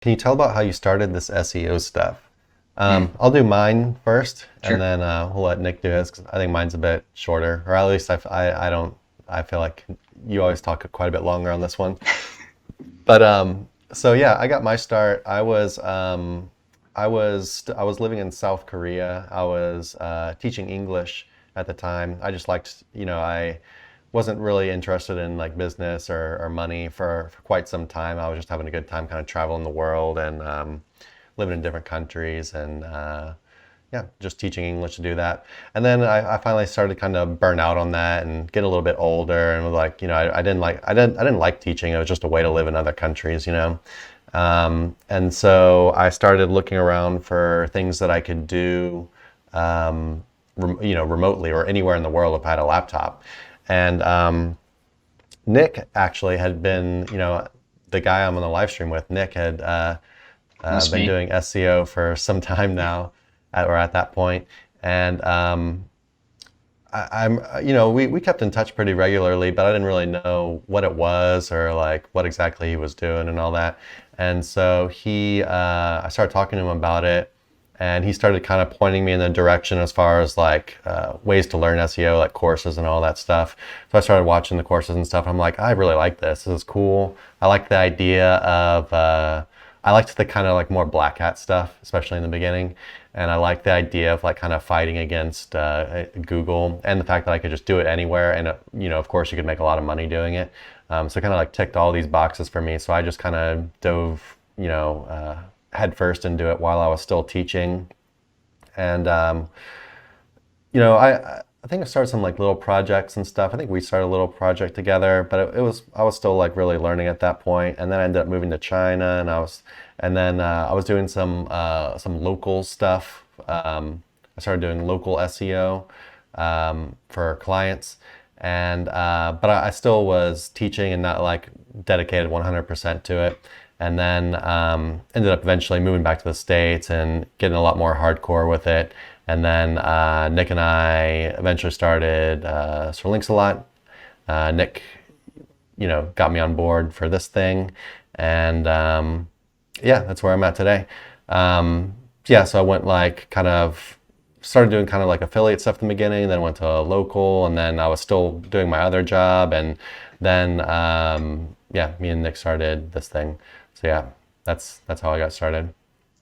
Can you tell about how you started this SEO stuff? Mm, I'll do mine first, and sure. then we'll let Nick do his, 'cause I think mine's a bit shorter, or at least I don't, I feel like you always talk quite a bit longer on this one. But so yeah, I got my start. I was living in South Korea. I was teaching English at the time. I just liked, I wasn't really interested in like business or money for quite some time. I was just having a good time kind of traveling the world and living in different countries and yeah, just teaching English to do that. And then I finally started kind of burn out on that and get a little bit older and was like, I didn't like teaching. It was just a way to live in other countries. And so I started looking around for things that I could do, remotely or anywhere in the world if I had a laptop. And Nick actually had been, the guy I'm on the live stream with. Nick had Must been be. doing SEO for some time now, or at that point, and we kept in touch pretty regularly, but I didn't really know what it was or like what exactly he was doing and all that. And so I started talking to him about it, and he started kind of pointing me in the direction as far as like ways to learn SEO, like courses and all that stuff. So I started watching the courses and stuff. I'm like, I really like this. This is cool. I like the idea of. I liked the kind of like more black hat stuff, especially in the beginning. And I like the idea of like kind of fighting against Google and the fact that I could just do it anywhere. And, of course, you could make a lot of money doing it. So it kind of like ticked all these boxes for me. So I just kind of dove, head first into it while I was still teaching. And, I think I started some like little projects and stuff. I think we started a little project together, but I was still like really learning at that point. And then I ended up moving to China, and then I was doing some local stuff. I started doing local SEO for clients, and but I still was teaching and not like dedicated 100% to it. And then ended up eventually moving back to the States and getting a lot more hardcore with it. And then Nick and I eventually started SirLinksalot. Nick, got me on board for this thing, and yeah, that's where I'm at today. Yeah, so I went like kind of started doing kind of like affiliate stuff in the beginning, then went to local, and then I was still doing my other job, and then yeah, me and Nick started this thing. So yeah, that's how I got started.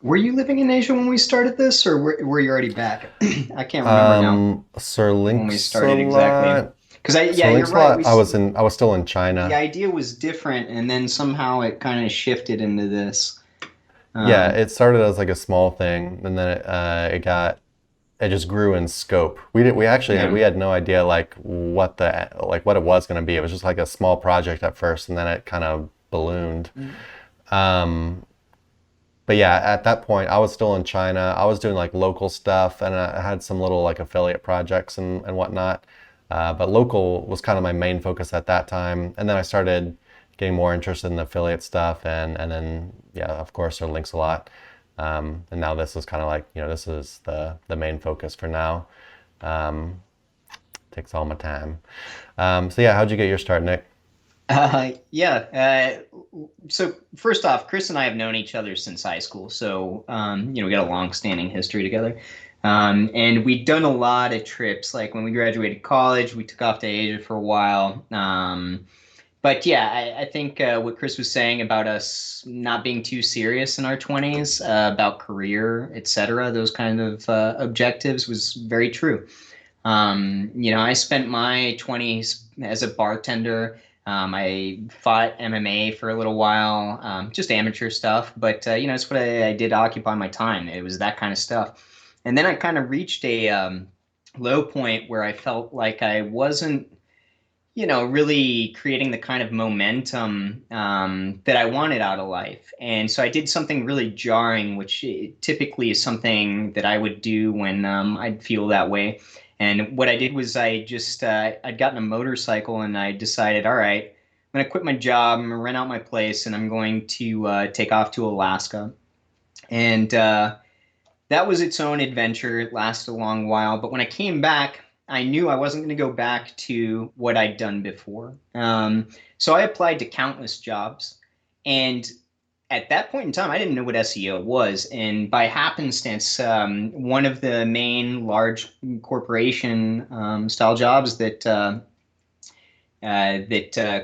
Were you living in Asia when we started this, or were you already back? I can't remember now Sir when we started exactly. Linksalot. Because Sir you're right. Linksalot. I was still in The China. idea was different, and then somehow it kind of shifted into this. Yeah, Um, it started as like a small thing, and then it just grew in scope. We yeah. had no idea like what it was going to be. It was just like a small project at first, and then it kind of ballooned. Um, but yeah, at that point, I was still in China. I was doing like local stuff, and I had some little like affiliate projects and whatnot. But local was kind of my main focus at that time, and then I started getting more interested in the affiliate stuff, and then yeah, of course, it links a lot. And now this is kind of like this is the main focus for now. Um, Takes all my time. So yeah, how'd you get your start, Nick? Yeah. So first off, Chris and I have known each other since high school, so we got a long-standing history together. And we'd done a lot of trips. Like when we graduated college, we took off to Asia for a while. But yeah, I think what Chris was saying about us not being too serious in our 20s, about career, etc., those kind of objectives was very true. I spent my 20s as a bartender. I fought MMA for a little while, just amateur stuff, but it's what I did to occupy my time. It was that kind of stuff. And then I kind of reached a low point where I felt like I wasn't really creating the kind of momentum that I wanted out of life. And so I did something really jarring, which typically is something that I would do when I'd feel that way. And what I did was I'd gotten a motorcycle and I decided, all right, I'm going to quit my job, I'm going to rent out my place, and I'm going to take off to Alaska. And that was its own adventure. It lasted a long while. But when I came back, I knew I wasn't going to go back to what I'd done before. So I applied to countless jobs. And at that point in time, I didn't know what SEO was, and by happenstance, one of the main large corporation style jobs that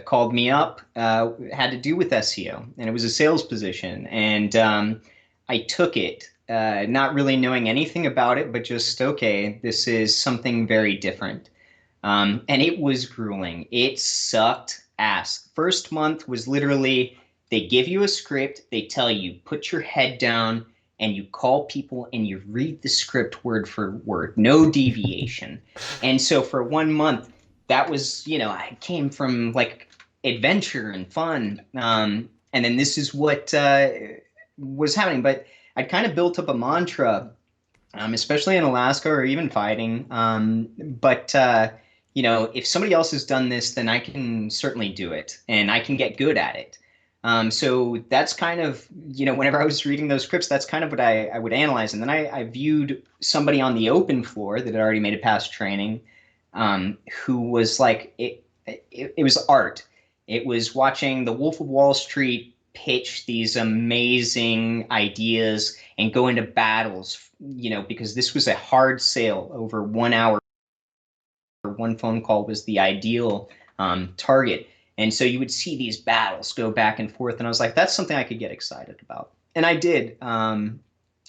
called me up had to do with SEO, and it was a sales position, and I took it, not really knowing anything about it, but just okay, this is something very different. And it was grueling. It sucked ass. First month was literally they give you a script, they tell you put your head down and you call people and you read the script word for word, no deviation. And so for 1 month, that was, I came from like adventure and fun. And then this is what was happening. But I'd kind of built up a mantra, especially in Alaska or even fighting. But if somebody else has done this, then I can certainly do it and I can get good at it. So that's kind of, whenever I was reading those scripts, that's kind of what I would analyze. And then I viewed somebody on the open floor that had already made it past training, who was like, it was art. It was watching the Wolf of Wall Street pitch these amazing ideas and go into battles, because this was a hard sale over 1 hour. One phone call was the ideal target. And so you would see these battles go back and forth. And I was like, that's something I could get excited about. And I did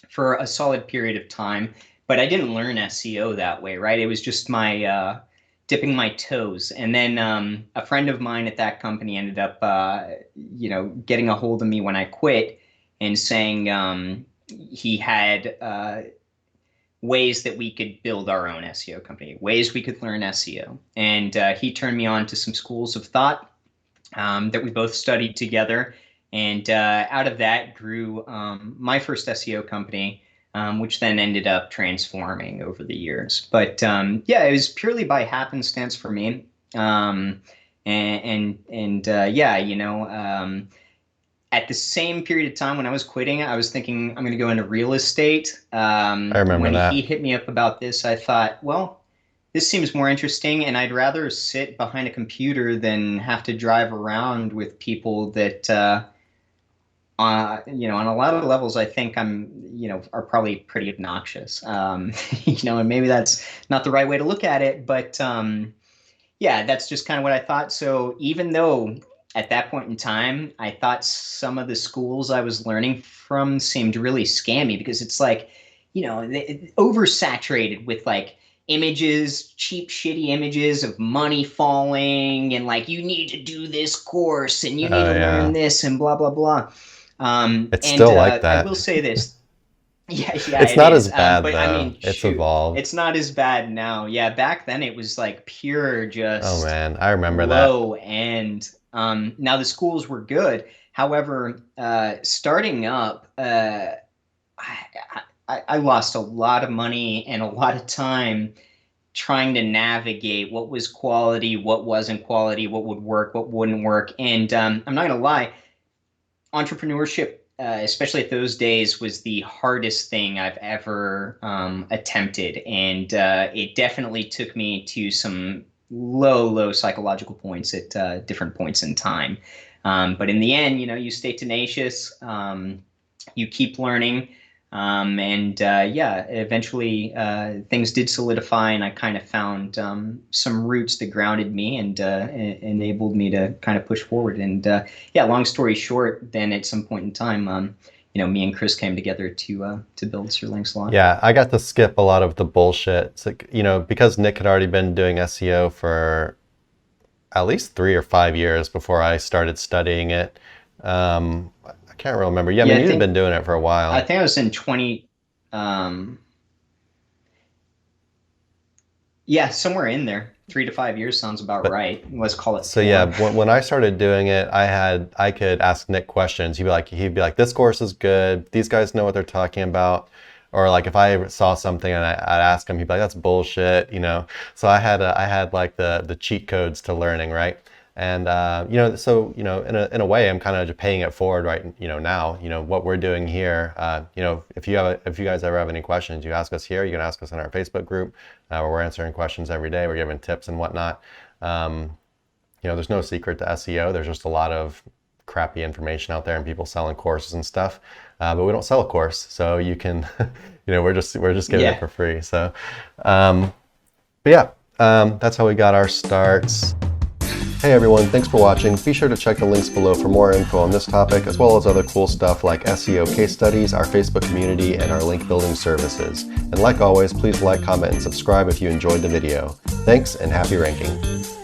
for a solid period of time, but I didn't learn SEO that way, right? It was just my dipping my toes. And then a friend of mine at that company ended up, getting a hold of me when I quit and saying he had ways that we could build our own SEO company, ways we could learn SEO. And he turned me on to some schools of thought that we both studied together. And out of that grew my first SEO company, which then ended up transforming over the years. But yeah, it was purely by happenstance for me. At the same period of time when I was quitting, I was thinking I'm going to go into real estate. I remember When he that. hit me up about this, I thought, well, this seems more interesting, and I'd rather sit behind a computer than have to drive around with people that, on a lot of levels, I think are probably pretty obnoxious. And maybe that's not the right way to look at it, but yeah, that's just kind of what I thought. So even though at that point in time, I thought some of the schools I was learning from seemed really scammy because it's like, oversaturated with like images, cheap, shitty images of money falling, and like, you need to do this course and you need Oh to learn yeah. this and blah, blah, blah. It's And still like I that. will say this. Yeah, yeah, It's it not as is. bad But I though. mean, It's shoot, evolved. it's not as bad now. Yeah, back then it was like pure, Oh just man, I remember that. low end. Now the schools were good. However, starting up, I lost a lot of money and a lot of time trying to navigate what was quality, what wasn't quality, what would work, what wouldn't work. And I'm not gonna lie, entrepreneurship, especially at those days, was the hardest thing I've ever attempted, and it definitely took me to some low psychological points at different points in time. But in the end, you stay tenacious, you keep learning, and yeah, eventually things did solidify, and I kind of found some roots that grounded me and enabled me to kind of push forward. And yeah, long story short, then at some point in time, me and Chris came together to build SirLinksalot. Yeah, I got to skip a lot of the bullshit. It's like, because Nick had already been doing SEO for at least 3 or 5 years before I started studying it. I can't really remember. Yeah, I Yeah, mean, you'd been doing it for a I while. think I was in 20. Um, yeah, somewhere in there. 3 to 5 years sounds about But right. Let's call it so yeah, four. when I started doing it, I could ask Nick questions. He'd be like, this course is good. These guys know what they're talking about. Or like if I saw something and I'd ask him, he'd be like, that's bullshit. So I had like the cheat codes to learning, right? And so in a way, I'm kind of just paying it forward right now. What we're doing here. If you guys ever have any questions, you ask us here. You can ask us in our Facebook group, where we're answering questions every day. We're giving tips and whatnot. There's no secret to SEO. There's just a lot of crappy information out there and people selling courses and stuff. But we don't sell a course, so you can, we're just giving it for free. So, but yeah, that's how we got our starts. Hey everyone, thanks for watching. Be sure to check the links below for more info on this topic, as well as other cool stuff like SEO case studies, our Facebook community, and our link building services. And like always, please like, comment, and subscribe if you enjoyed the video. Thanks, and happy ranking.